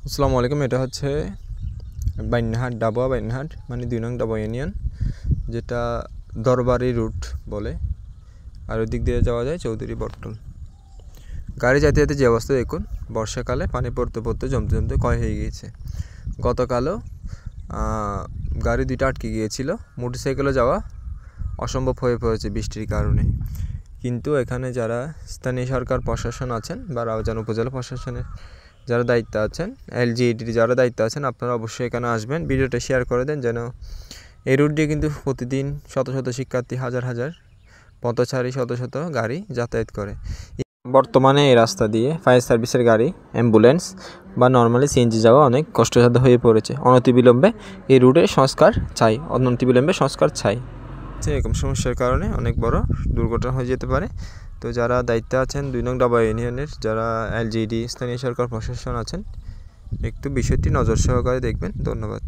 আসসালামু আলাইকুম। এটা হচ্ছে বাইন্যাহাট, ডাবুয়া বাইন্যাহাট, মানে 2 নং ডাবুয়া ইউনিয়ন, যেটা দরবারি রুট বলে। আর ওই দিক দিয়ে যাওয়া যায় চৌধুরী বটতল। গাড়ি যেতে যেতে যে অবস্থা দেখুন, বর্ষাকালে পানি পড়তে পড়তে জমতে জমতে ক্ষয় হয়ে গিয়েছে। গতকালও গাড়ি 2টা আটকে গিয়েছিল, মোটরসাইকেলে যাওয়া অসম্ভব হয়ে পড়েছে বৃষ্টির কারণে। কিন্তু এখানে যারা স্থানীয় সরকার প্রশাসন আছেন বা রাউজান উপজেলা প্রশাসনের যারা দায়িত্ব আছেন, এলজিইডির যারা দায়িত্ব আছেন, আপনারা অবশ্যই এখানে আসবেন। ভিডিওটা শেয়ার করে দেন, যেন এই রুট দিয়ে কিন্তু প্রতিদিন শত শত শিক্ষার্থী, হাজার হাজার পথচারী, শত শত গাড়ি যাতায়াত করে। বর্তমানে এই রাস্তা দিয়ে ফায়ার সার্ভিসের গাড়ি, অ্যাম্বুলেন্স বা নর্মালি সিএনজি যাওয়া অনেক কষ্টসাধ্য হয়ে পড়েছে। অনতিবিলম্বে এই রুটের সংস্কার চাই, অনতিবিলম্বে সংস্কার চাই। এরকম সমস্যার কারণে অনেক বড় দুর্ঘটনা হয়ে যেতে পারে। তো যারা দায়িত্বে আছেন 2 নং ডাবুয়া ইউনিয়নের, যারা এলজিইডি স্থানীয় সরকার প্রশাসন আছেন, একটু বিষয়টি নজর সহকারে দেখবেন। ধন্যবাদ।